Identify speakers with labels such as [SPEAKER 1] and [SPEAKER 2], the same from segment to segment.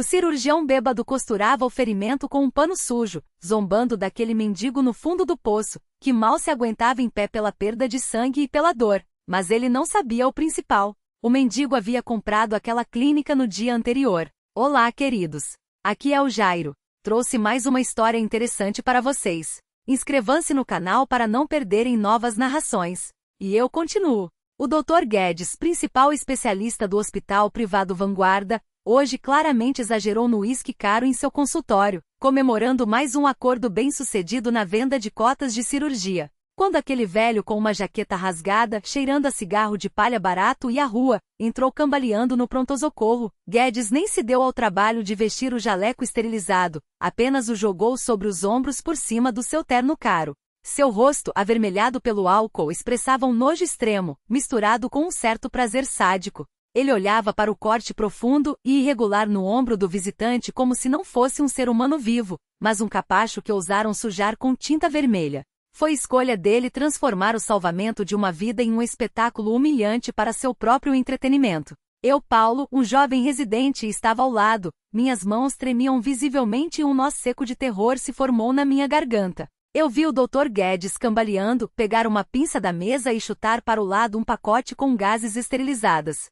[SPEAKER 1] O cirurgião bêbado costurava o ferimento com um pano sujo, zombando daquele mendigo no fundo do poço, que mal se aguentava em pé pela perda de sangue e pela dor. Mas ele não sabia o principal. O mendigo havia comprado aquela clínica no dia anterior. Olá, queridos. Aqui é o Jairo. Trouxe mais uma história interessante para vocês. Inscrevam-se no canal para não perderem novas narrações. E eu continuo. O Dr. Guedes, principal especialista do Hospital Privado Vanguarda, hoje claramente exagerou no uísque caro em seu consultório, comemorando mais um acordo bem-sucedido na venda de cotas de cirurgia. Quando aquele velho com uma jaqueta rasgada, cheirando a cigarro de palha barato e à rua, entrou cambaleando no pronto-socorro, Guedes nem se deu ao trabalho de vestir o jaleco esterilizado, apenas o jogou sobre os ombros por cima do seu terno caro. Seu rosto, avermelhado pelo álcool, expressava um nojo extremo, misturado com um certo prazer sádico. Ele olhava para o corte profundo e irregular no ombro do visitante como se não fosse um ser humano vivo, mas um capacho que ousaram sujar com tinta vermelha. Foi escolha dele transformar o salvamento de uma vida em um espetáculo humilhante para seu próprio entretenimento. Eu, Paulo, um jovem residente, estava ao lado, minhas mãos tremiam visivelmente e um nó seco de terror se formou na minha garganta. Eu vi o Dr. Guedes cambaleando, pegar uma pinça da mesa e chutar para o lado um pacote com gases esterilizadas.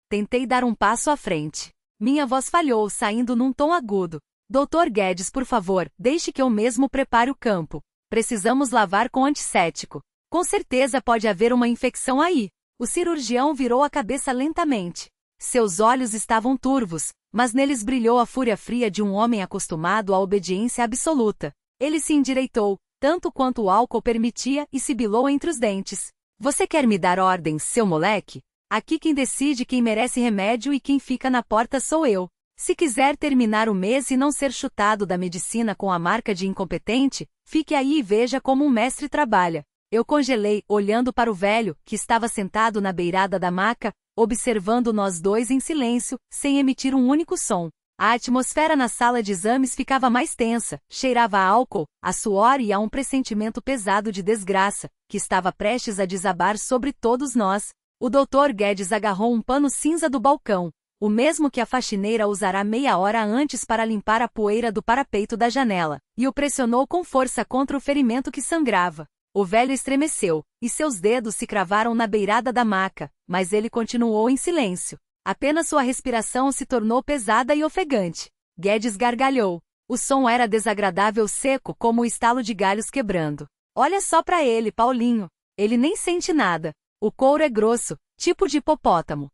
[SPEAKER 1] Tentei dar um passo à frente. Minha voz falhou, saindo num tom agudo. Dr. Guedes, por favor, deixe que eu mesmo prepare o campo. Precisamos lavar com antisséptico. Com certeza pode haver uma infecção aí. O cirurgião virou a cabeça lentamente. Seus olhos estavam turvos, mas neles brilhou a fúria fria de um homem acostumado à obediência absoluta. Ele se endireitou, tanto quanto o álcool permitia, e sibilou entre os dentes. Você quer me dar ordens, seu moleque? Aqui quem decide quem merece remédio e quem fica na porta sou eu. Se quiser terminar o mês e não ser chutado da medicina com a marca de incompetente, fique aí e veja como um mestre trabalha. Eu congelei, olhando para o velho, que estava sentado na beirada da maca, observando nós dois em silêncio, sem emitir um único som. A atmosfera na sala de exames ficava mais tensa, cheirava a álcool, a suor e a um pressentimento pesado de desgraça, que estava prestes a desabar sobre todos nós. O Dr. Guedes agarrou um pano cinza do balcão, o mesmo que a faxineira usará meia hora antes para limpar a poeira do parapeito da janela, e o pressionou com força contra o ferimento que sangrava. O velho estremeceu, e seus dedos se cravaram na beirada da maca, mas ele continuou em silêncio. Apenas sua respiração se tornou pesada e ofegante. Guedes gargalhou. O som era desagradável, seco como o estalo de galhos quebrando. Olha só para ele, Paulinho. Ele nem sente nada. O couro é grosso, tipo de hipopótamo.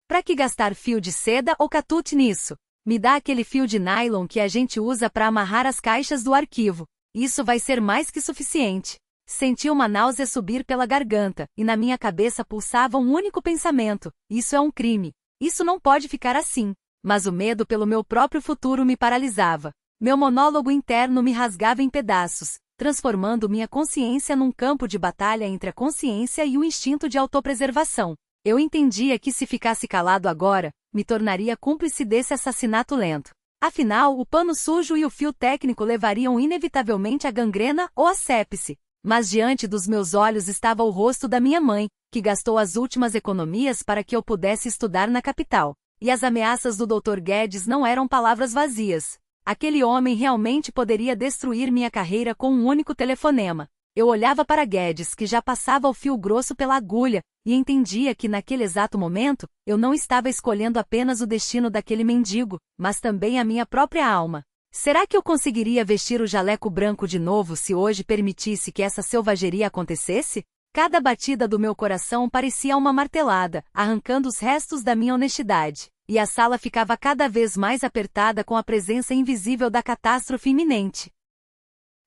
[SPEAKER 1] Pra que gastar fio de seda ou catute nisso? Me dá aquele fio de nylon que a gente usa para amarrar as caixas do arquivo. Isso vai ser mais que suficiente. Senti uma náusea subir pela garganta, e na minha cabeça pulsava um único pensamento: isso é um crime. Isso não pode ficar assim. Mas o medo pelo meu próprio futuro me paralisava. Meu monólogo interno me rasgava em pedaços, transformando minha consciência num campo de batalha entre a consciência e o instinto de autopreservação. Eu entendia que se ficasse calado agora, me tornaria cúmplice desse assassinato lento. Afinal, o pano sujo e o fio técnico levariam inevitavelmente à gangrena ou à sepse. Mas diante dos meus olhos estava o rosto da minha mãe, que gastou as últimas economias para que eu pudesse estudar na capital. E as ameaças do Dr. Guedes não eram palavras vazias. Aquele homem realmente poderia destruir minha carreira com um único telefonema. Eu olhava para Guedes, que já passava o fio grosso pela agulha, e entendia que naquele exato momento, eu não estava escolhendo apenas o destino daquele mendigo, mas também a minha própria alma. Será que eu conseguiria vestir o jaleco branco de novo se hoje permitisse que essa selvageria acontecesse? Cada batida do meu coração parecia uma martelada, arrancando os restos da minha honestidade, e a sala ficava cada vez mais apertada com a presença invisível da catástrofe iminente.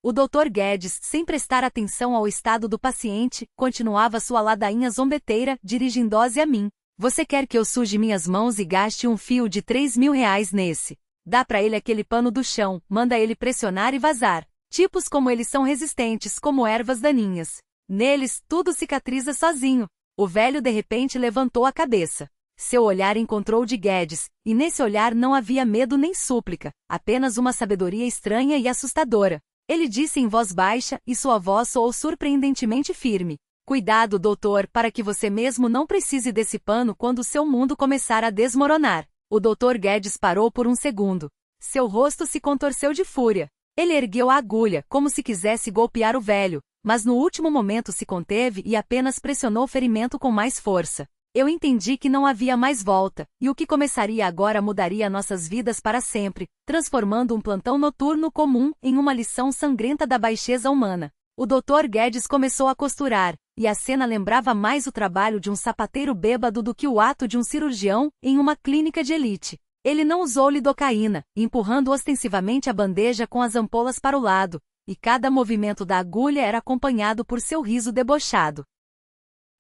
[SPEAKER 1] O Dr. Guedes, sem prestar atenção ao estado do paciente, continuava sua ladainha zombeteira, dirigindo-se a mim. Você quer que eu suje minhas mãos e gaste um fio de R$3.000 nesse? Dá pra ele aquele pano do chão, manda ele pressionar e vazar. Tipos como eles são resistentes como ervas daninhas. Neles, tudo cicatriza sozinho. O velho de repente levantou a cabeça. Seu olhar encontrou o de Guedes, e nesse olhar não havia medo nem súplica, apenas uma sabedoria estranha e assustadora. Ele disse em voz baixa, e sua voz soou surpreendentemente firme. Cuidado, doutor, para que você mesmo não precise desse pano quando seu mundo começar a desmoronar. O Dr. Guedes parou por um segundo. Seu rosto se contorceu de fúria. Ele ergueu a agulha, como se quisesse golpear o velho, mas no último momento se conteve e apenas pressionou o ferimento com mais força. Eu entendi que não havia mais volta, e o que começaria agora mudaria nossas vidas para sempre, transformando um plantão noturno comum em uma lição sangrenta da baixeza humana. O Dr. Guedes começou a costurar, e a cena lembrava mais o trabalho de um sapateiro bêbado do que o ato de um cirurgião em uma clínica de elite. Ele não usou lidocaína, empurrando ostensivamente a bandeja com as ampolas para o lado, e cada movimento da agulha era acompanhado por seu riso debochado.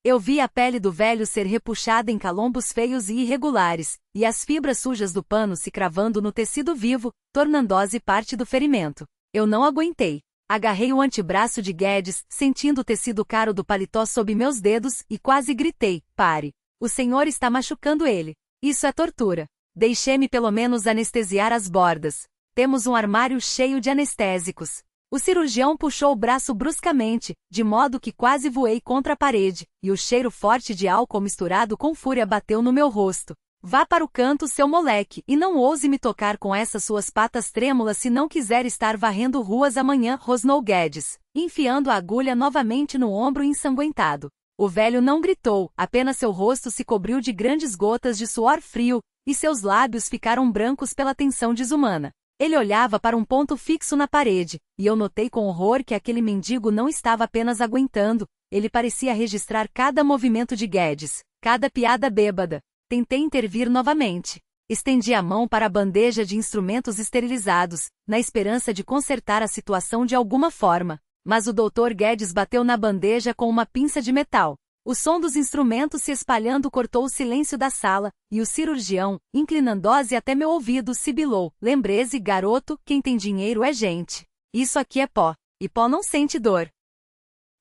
[SPEAKER 1] Eu vi a pele do velho ser repuxada em calombos feios e irregulares, e as fibras sujas do pano se cravando no tecido vivo, tornando-se parte do ferimento. Eu não aguentei. Agarrei o antebraço de Guedes, sentindo o tecido caro do paletó sob meus dedos, e quase gritei: pare! O senhor está machucando ele. Isso é tortura. Deixe-me pelo menos anestesiar as bordas. Temos um armário cheio de anestésicos. O cirurgião puxou o braço bruscamente, de modo que quase voei contra a parede, e o cheiro forte de álcool misturado com fúria bateu no meu rosto. Vá para o canto, seu moleque, e não ouse me tocar com essas suas patas trêmulas se não quiser estar varrendo ruas amanhã, rosnou Guedes, enfiando a agulha novamente no ombro ensanguentado. O velho não gritou, apenas seu rosto se cobriu de grandes gotas de suor frio, e seus lábios ficaram brancos pela tensão desumana. Ele olhava para um ponto fixo na parede, e eu notei com horror que aquele mendigo não estava apenas aguentando, ele parecia registrar cada movimento de Guedes, cada piada bêbada. Tentei intervir novamente. Estendi a mão para a bandeja de instrumentos esterilizados, na esperança de consertar a situação de alguma forma, mas o Dr. Guedes bateu na bandeja com uma pinça de metal. O som dos instrumentos se espalhando cortou o silêncio da sala, e o cirurgião, inclinando-se até meu ouvido, sibilou: lembre-se, garoto, quem tem dinheiro é gente. Isso aqui é pó, e pó não sente dor.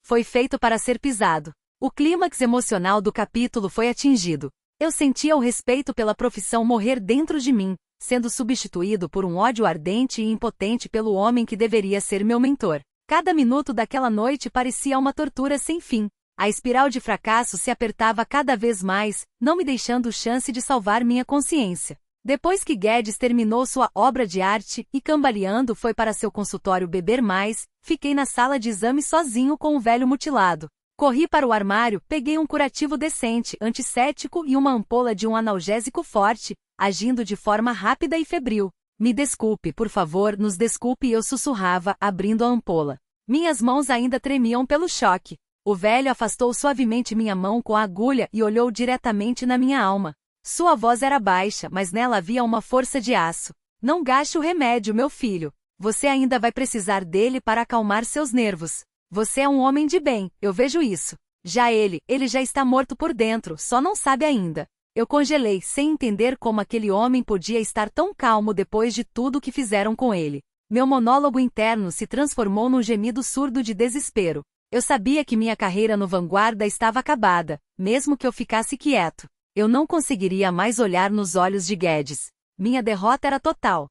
[SPEAKER 1] Foi feito para ser pisado. O clímax emocional do capítulo foi atingido. Eu sentia o respeito pela profissão morrer dentro de mim, sendo substituído por um ódio ardente e impotente pelo homem que deveria ser meu mentor. Cada minuto daquela noite parecia uma tortura sem fim. A espiral de fracasso se apertava cada vez mais, não me deixando chance de salvar minha consciência. Depois que Guedes terminou sua obra de arte e cambaleando foi para seu consultório beber mais, fiquei na sala de exame sozinho com o velho mutilado. Corri para o armário, peguei um curativo decente, antisséptico e uma ampola de um analgésico forte, agindo de forma rápida e febril. Me desculpe, por favor, nos desculpe, eu sussurrava, abrindo a ampola. Minhas mãos ainda tremiam pelo choque. O velho afastou suavemente minha mão com a agulha e olhou diretamente na minha alma. Sua voz era baixa, mas nela havia uma força de aço. Não gaste o remédio, meu filho. Você ainda vai precisar dele para acalmar seus nervos. Você é um homem de bem, eu vejo isso. Já ele já está morto por dentro, só não sabe ainda. Eu congelei, sem entender como aquele homem podia estar tão calmo depois de tudo que fizeram com ele. Meu monólogo interno se transformou num gemido surdo de desespero. Eu sabia que minha carreira no Vanguarda estava acabada, mesmo que eu ficasse quieto. Eu não conseguiria mais olhar nos olhos de Guedes. Minha derrota era total.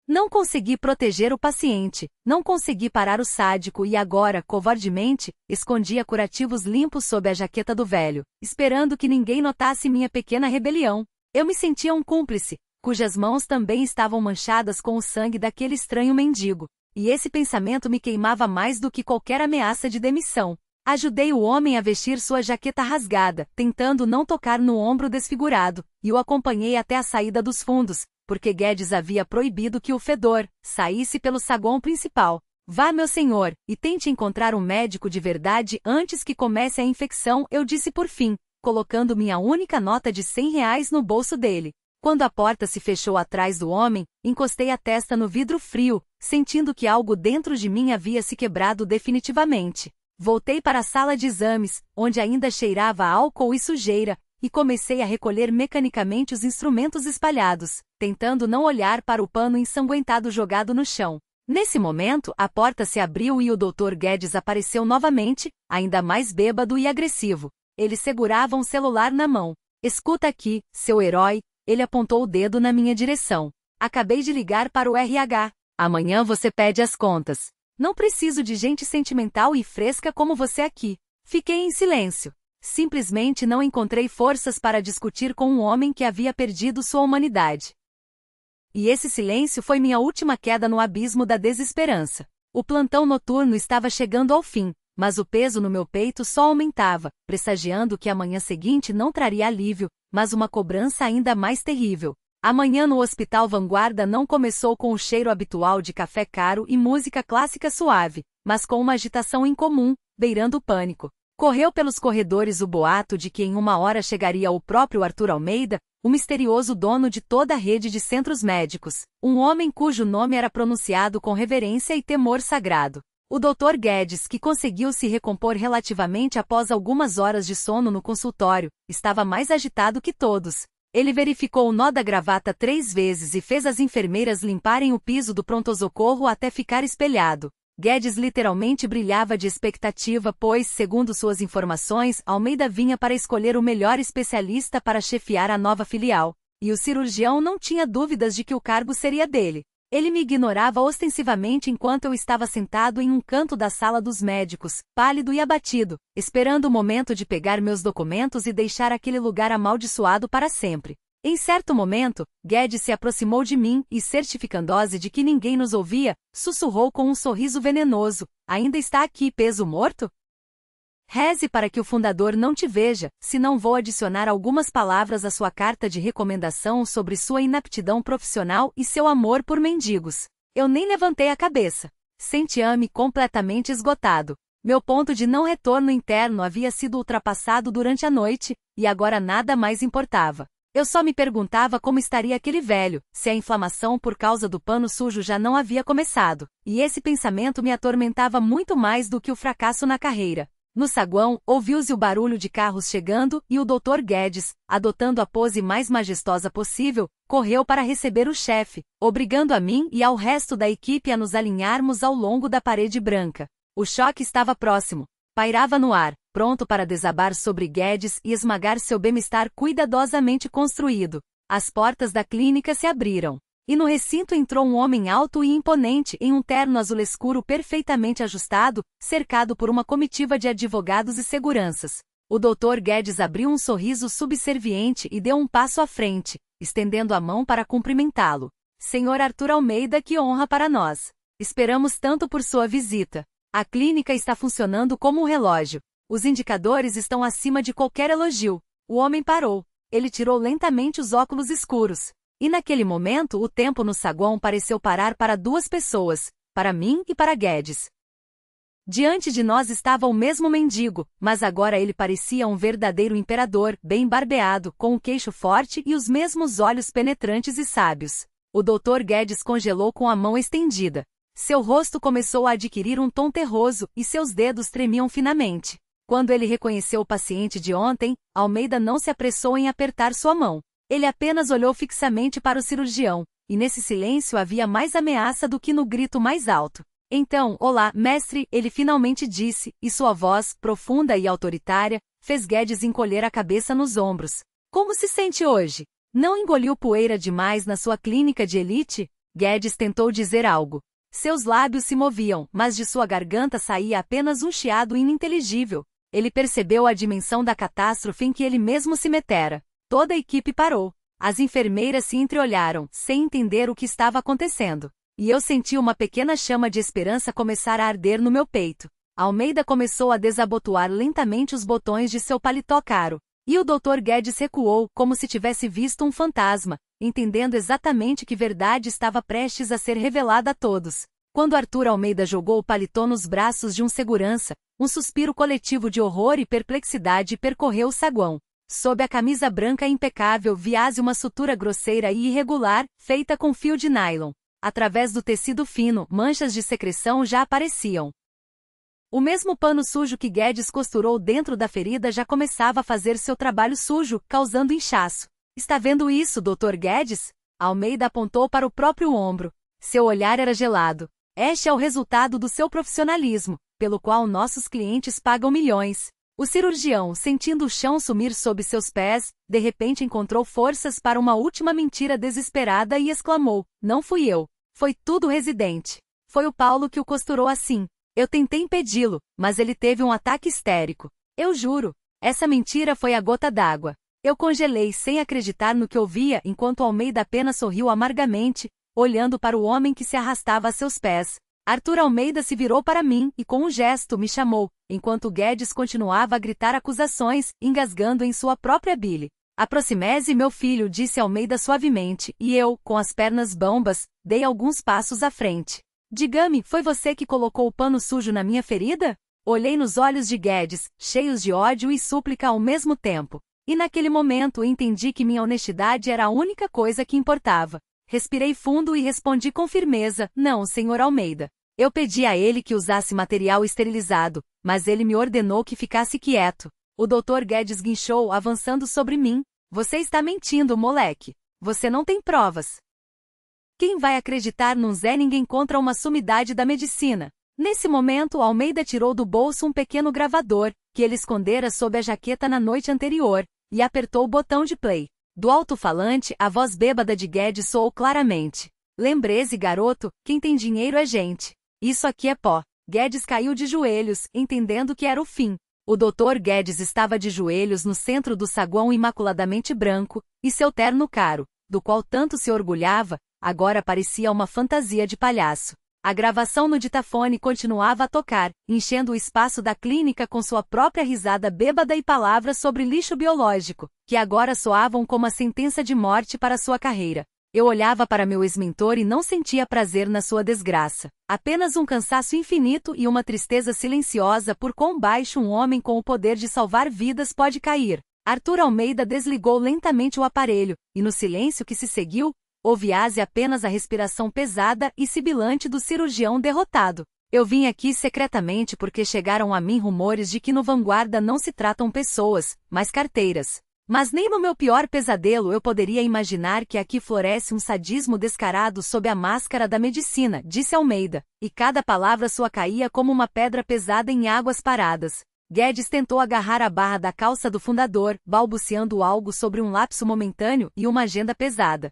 [SPEAKER 1] Não consegui proteger o paciente, não consegui parar o sádico e agora, covardemente, escondia curativos limpos sob a jaqueta do velho, esperando que ninguém notasse minha pequena rebelião. Eu me sentia um cúmplice, cujas mãos também estavam manchadas com o sangue daquele estranho mendigo. E esse pensamento me queimava mais do que qualquer ameaça de demissão. Ajudei o homem a vestir sua jaqueta rasgada, tentando não tocar no ombro desfigurado, e o acompanhei até a saída dos fundos, porque Guedes havia proibido que o fedor saísse pelo saguão principal. Vá, meu senhor, e tente encontrar um médico de verdade antes que comece a infecção, eu disse por fim, colocando minha única nota de R$ 100 no bolso dele. Quando a porta se fechou atrás do homem, encostei a testa no vidro frio, sentindo que algo dentro de mim havia se quebrado definitivamente. Voltei para a sala de exames, onde ainda cheirava álcool e sujeira, e comecei a recolher mecanicamente os instrumentos espalhados, tentando não olhar para o pano ensanguentado jogado no chão. Nesse momento, a porta se abriu e o Dr. Guedes apareceu novamente, ainda mais bêbado e agressivo. Ele segurava um celular na mão. Escuta aqui, seu herói. Ele apontou o dedo na minha direção. Acabei de ligar para o RH. Amanhã você pede as contas. Não preciso de gente sentimental e fresca como você aqui. Fiquei em silêncio. Simplesmente não encontrei forças para discutir com um homem que havia perdido sua humanidade. E esse silêncio foi minha última queda no abismo da desesperança. O plantão noturno estava chegando ao fim, mas o peso no meu peito só aumentava, pressagiando que a manhã seguinte não traria alívio, mas uma cobrança ainda mais terrível. A manhã no Hospital Vanguarda não começou com o cheiro habitual de café caro e música clássica suave, mas com uma agitação incomum, beirando o pânico. Correu pelos corredores o boato de que em 1 hora chegaria o próprio Arthur Almeida, o misterioso dono de toda a rede de centros médicos, um homem cujo nome era pronunciado com reverência e temor sagrado. O Dr. Guedes, que conseguiu se recompor relativamente após algumas horas de sono no consultório, estava mais agitado que todos. Ele verificou o nó da gravata 3 vezes e fez as enfermeiras limparem o piso do pronto-socorro até ficar espelhado. Guedes literalmente brilhava de expectativa pois, segundo suas informações, Almeida vinha para escolher o melhor especialista para chefiar a nova filial, e o cirurgião não tinha dúvidas de que o cargo seria dele. Ele me ignorava ostensivamente enquanto eu estava sentado em um canto da sala dos médicos, pálido e abatido, esperando o momento de pegar meus documentos e deixar aquele lugar amaldiçoado para sempre. Em certo momento, Guedes se aproximou de mim e, certificando-se de que ninguém nos ouvia, sussurrou com um sorriso venenoso: "Ainda está aqui, peso morto? Reze para que o fundador não te veja, senão vou adicionar algumas palavras à sua carta de recomendação sobre sua inaptidão profissional e seu amor por mendigos." Eu nem levantei a cabeça. Sentia-me completamente esgotado. Meu ponto de não retorno interno havia sido ultrapassado durante a noite, e agora nada mais importava. Eu só me perguntava como estaria aquele velho, se a inflamação por causa do pano sujo já não havia começado, e esse pensamento me atormentava muito mais do que o fracasso na carreira. No saguão, ouviu-se o barulho de carros chegando e o Dr. Guedes, adotando a pose mais majestosa possível, correu para receber o chefe, obrigando a mim e ao resto da equipe a nos alinharmos ao longo da parede branca. O choque estava próximo. Pairava no ar, pronto para desabar sobre Guedes e esmagar seu bem-estar cuidadosamente construído. As portas da clínica se abriram. E no recinto entrou um homem alto e imponente em um terno azul escuro perfeitamente ajustado, cercado por uma comitiva de advogados e seguranças. O Dr. Guedes abriu um sorriso subserviente e deu um passo à frente, estendendo a mão para cumprimentá-lo. "Senhor Arthur Almeida, que honra para nós. Esperamos tanto por sua visita. A clínica está funcionando como um relógio. Os indicadores estão acima de qualquer elogio." O homem parou. Ele tirou lentamente os óculos escuros. E naquele momento o tempo no saguão pareceu parar para 2 pessoas, para mim e para Guedes. Diante de nós estava o mesmo mendigo, mas agora ele parecia um verdadeiro imperador, bem barbeado, com o queixo forte e os mesmos olhos penetrantes e sábios. O Dr. Guedes congelou com a mão estendida. Seu rosto começou a adquirir um tom terroso e seus dedos tremiam finamente. Quando ele reconheceu o paciente de ontem, Almeida não se apressou em apertar sua mão. Ele apenas olhou fixamente para o cirurgião, e nesse silêncio havia mais ameaça do que no grito mais alto. "Então, olá, mestre", ele finalmente disse, e sua voz, profunda e autoritária, fez Guedes encolher a cabeça nos ombros. "Como se sente hoje? Não engoliu poeira demais na sua clínica de elite?" Guedes tentou dizer algo. Seus lábios se moviam, mas de sua garganta saía apenas um chiado ininteligível. Ele percebeu a dimensão da catástrofe em que ele mesmo se metera. Toda a equipe parou. As enfermeiras se entreolharam, sem entender o que estava acontecendo. E eu senti uma pequena chama de esperança começar a arder no meu peito. Almeida começou a desabotoar lentamente os botões de seu paletó caro. E o Dr. Guedes recuou, como se tivesse visto um fantasma, entendendo exatamente que verdade estava prestes a ser revelada a todos. Quando Arthur Almeida jogou o paletó nos braços de um segurança, um suspiro coletivo de horror e perplexidade percorreu o saguão. Sob a camisa branca impecável via-se uma sutura grosseira e irregular, feita com fio de nylon. Através do tecido fino, manchas de secreção já apareciam. O mesmo pano sujo que Guedes costurou dentro da ferida já começava a fazer seu trabalho sujo, causando inchaço. "Está vendo isso, Dr. Guedes?" Almeida apontou para o próprio ombro. Seu olhar era gelado. "Este é o resultado do seu profissionalismo, pelo qual nossos clientes pagam milhões." O cirurgião, sentindo o chão sumir sob seus pés, de repente encontrou forças para uma última mentira desesperada e exclamou: "Não fui eu. Foi tudo o residente. Foi o Paulo que o costurou assim. Eu tentei impedi-lo, mas ele teve um ataque histérico. Eu juro. Essa mentira foi a gota d'água. Eu congelei sem acreditar no que ouvia enquanto Almeida apenas sorriu amargamente, olhando para o homem que se arrastava a seus pés. Arthur Almeida se virou para mim e com um gesto me chamou, enquanto Guedes continuava a gritar acusações, engasgando em sua própria bile. Aproxime-se, meu filho, disse Almeida suavemente, e eu, com as pernas bambas, dei alguns passos à frente. Diga-me, foi você que colocou o pano sujo na minha ferida? Olhei nos olhos de Guedes, cheios de ódio e súplica ao mesmo tempo. E naquele momento entendi que minha honestidade era a única coisa que importava. Respirei fundo e respondi com firmeza, não, Sr. Almeida. Eu pedi a ele que usasse material esterilizado, mas ele me ordenou que ficasse quieto. O Dr. Guedes guinchou, avançando sobre mim. Você está mentindo, moleque. Você não tem provas. Quem vai acreditar num Zé Ninguém contra uma sumidade da medicina? Nesse momento, Almeida tirou do bolso um pequeno gravador, que ele escondera sob a jaqueta na noite anterior, e apertou o botão de play. Do alto-falante, a voz bêbada de Guedes soou claramente. Lembre-se, garoto, quem tem dinheiro é gente. Isso aqui é pó. Guedes caiu de joelhos, entendendo que era o fim. O Dr. Guedes estava de joelhos no centro do saguão imaculadamente branco, e seu terno caro, do qual tanto se orgulhava, agora parecia uma fantasia de palhaço. A gravação no ditafone continuava a tocar, enchendo o espaço da clínica com sua própria risada bêbada e palavras sobre lixo biológico, que agora soavam como a sentença de morte para sua carreira. Eu olhava para meu ex-mentor e não sentia prazer na sua desgraça. Apenas um cansaço infinito e uma tristeza silenciosa por quão baixo um homem com o poder de salvar vidas pode cair. Arthur Almeida desligou lentamente o aparelho, e no silêncio que se seguiu, ouvi-se apenas a respiração pesada e sibilante do cirurgião derrotado. Eu vim aqui secretamente porque chegaram a mim rumores de que no Vanguarda não se tratam pessoas, mas carteiras. Mas nem no meu pior pesadelo eu poderia imaginar que aqui floresce um sadismo descarado sob a máscara da medicina, disse Almeida, e cada palavra sua caía como uma pedra pesada em águas paradas. Guedes tentou agarrar a barra da calça do fundador, balbuciando algo sobre um lapso momentâneo e uma agenda pesada.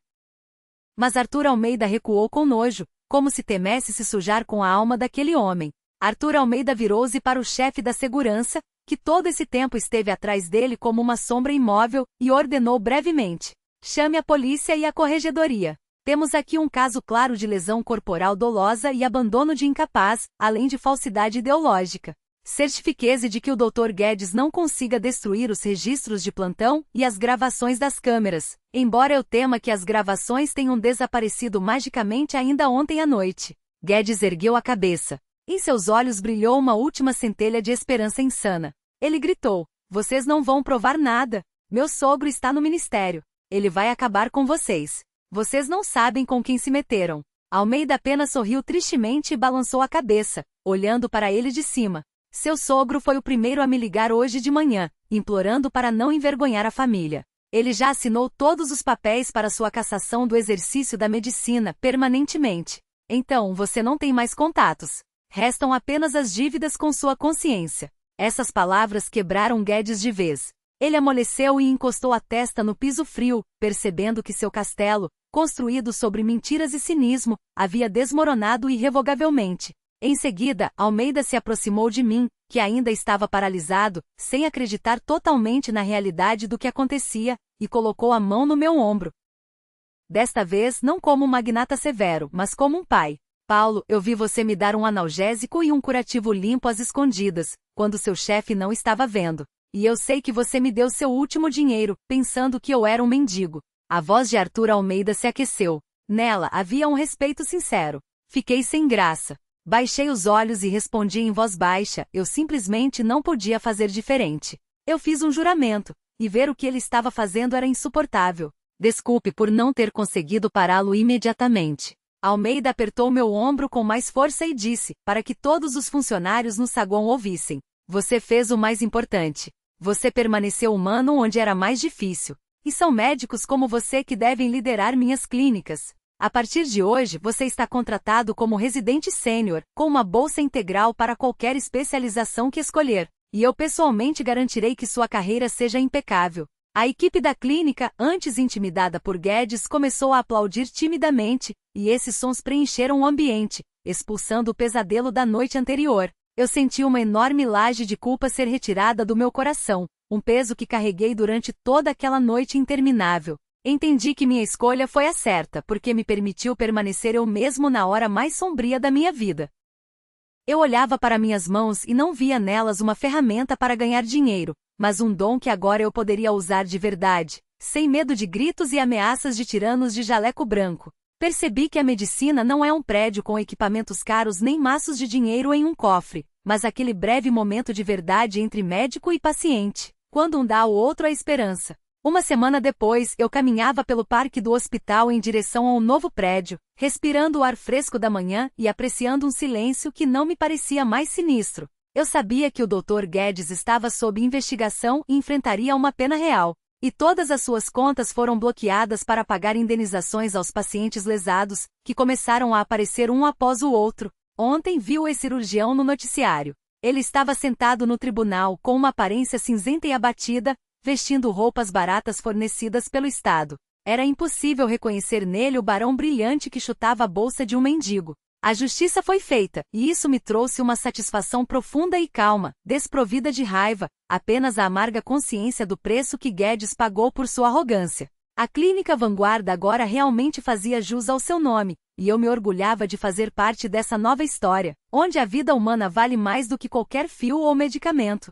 [SPEAKER 1] Mas Arthur Almeida recuou com nojo, como se temesse se sujar com a alma daquele homem. Arthur Almeida virou-se para o chefe da segurança, que todo esse tempo esteve atrás dele como uma sombra imóvel, e ordenou brevemente: chame a polícia e a corregedoria. Temos aqui um caso claro de lesão corporal dolosa e abandono de incapaz, além de falsidade ideológica. Certifique-se de que o Dr. Guedes não consiga destruir os registros de plantão e as gravações das câmeras, embora eu tema que as gravações tenham desaparecido magicamente ainda ontem à noite. Guedes ergueu a cabeça. Em seus olhos brilhou uma última centelha de esperança insana. Ele gritou: vocês não vão provar nada. Meu sogro está no ministério. Ele vai acabar com vocês. Vocês não sabem com quem se meteram. Almeida apenas sorriu tristemente e balançou a cabeça, olhando para ele de cima. Seu sogro foi o primeiro a me ligar hoje de manhã, implorando para não envergonhar a família. Ele já assinou todos os papéis para sua cassação do exercício da medicina, permanentemente. Então você não tem mais contatos. Restam apenas as dívidas com sua consciência. Essas palavras quebraram Guedes de vez. Ele amoleceu e encostou a testa no piso frio, percebendo que seu castelo, construído sobre mentiras e cinismo, havia desmoronado irrevogavelmente. Em seguida, Almeida se aproximou de mim, que ainda estava paralisado, sem acreditar totalmente na realidade do que acontecia, e colocou a mão no meu ombro. Desta vez não como um magnata severo, mas como um pai. Paulo, eu vi você me dar um analgésico e um curativo limpo às escondidas, quando seu chefe não estava vendo. E eu sei que você me deu seu último dinheiro, pensando que eu era um mendigo. A voz de Arthur Almeida se aqueceu. Nela havia um respeito sincero. Fiquei sem graça. Baixei os olhos e respondi em voz baixa, eu simplesmente não podia fazer diferente. Eu fiz um juramento, e ver o que ele estava fazendo era insuportável. Desculpe por não ter conseguido pará-lo imediatamente. Almeida apertou meu ombro com mais força e disse, para que todos os funcionários no saguão ouvissem: você fez o mais importante. Você permaneceu humano onde era mais difícil. E são médicos como você que devem liderar minhas clínicas. A partir de hoje você está contratado como residente sênior, com uma bolsa integral para qualquer especialização que escolher. E eu pessoalmente garantirei que sua carreira seja impecável. A equipe da clínica, antes intimidada por Guedes, começou a aplaudir timidamente, e esses sons preencheram o ambiente, expulsando o pesadelo da noite anterior. Eu senti uma enorme laje de culpa ser retirada do meu coração, um peso que carreguei durante toda aquela noite interminável. Entendi que minha escolha foi a certa, porque me permitiu permanecer eu mesmo na hora mais sombria da minha vida. Eu olhava para minhas mãos e não via nelas uma ferramenta para ganhar dinheiro, mas um dom que agora eu poderia usar de verdade, sem medo de gritos e ameaças de tiranos de jaleco branco. Percebi que a medicina não é um prédio com equipamentos caros nem maços de dinheiro em um cofre, mas aquele breve momento de verdade entre médico e paciente, quando um dá ao outro a esperança. Uma semana depois, eu caminhava pelo parque do hospital em direção a um novo prédio, respirando o ar fresco da manhã e apreciando um silêncio que não me parecia mais sinistro. Eu sabia que o Dr. Guedes estava sob investigação e enfrentaria uma pena real, e todas as suas contas foram bloqueadas para pagar indenizações aos pacientes lesados, que começaram a aparecer um após o outro. Ontem vi o ex-cirurgião no noticiário. Ele estava sentado no tribunal com uma aparência cinzenta e abatida, vestindo roupas baratas fornecidas pelo Estado. Era impossível reconhecer nele o barão brilhante que chutava a bolsa de um mendigo. A justiça foi feita, e isso me trouxe uma satisfação profunda e calma, desprovida de raiva, apenas a amarga consciência do preço que Guedes pagou por sua arrogância. A Clínica Vanguarda agora realmente fazia jus ao seu nome, e eu me orgulhava de fazer parte dessa nova história, onde a vida humana vale mais do que qualquer fio ou medicamento.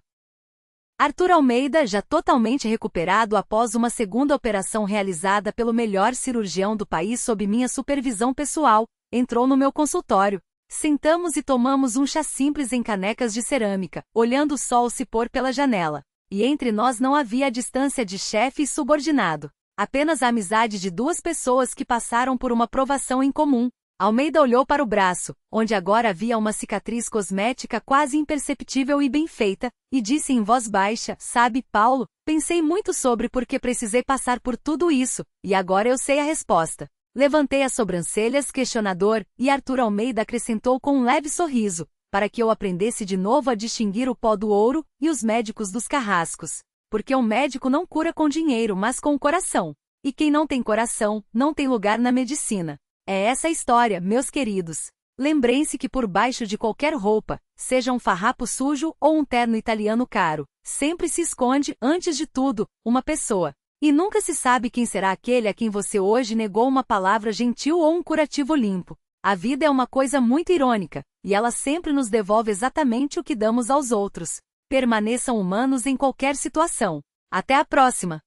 [SPEAKER 1] Arthur Almeida, já totalmente recuperado após uma segunda operação realizada pelo melhor cirurgião do país sob minha supervisão pessoal, entrou no meu consultório. Sentamos e tomamos um chá simples em canecas de cerâmica, olhando o sol se pôr pela janela. E entre nós não havia a distância de chefe e subordinado. Apenas a amizade de duas pessoas que passaram por uma provação em comum. Almeida olhou para o braço, onde agora havia uma cicatriz cosmética quase imperceptível e bem feita, e disse em voz baixa: "Sabe, Paulo, pensei muito sobre por que precisei passar por tudo isso, e agora eu sei a resposta." Levantei as sobrancelhas questionador, e Arthur Almeida acrescentou com um leve sorriso: "Para que eu aprendesse de novo a distinguir o pó do ouro e os médicos dos carrascos. Porque um médico não cura com dinheiro, mas com o coração. E quem não tem coração, não tem lugar na medicina." É essa a história, meus queridos. Lembrem-se que por baixo de qualquer roupa, seja um farrapo sujo ou um terno italiano caro, sempre se esconde, antes de tudo, uma pessoa. E nunca se sabe quem será aquele a quem você hoje negou uma palavra gentil ou um curativo limpo. A vida é uma coisa muito irônica, e ela sempre nos devolve exatamente o que damos aos outros. Permaneçam humanos em qualquer situação. Até a próxima!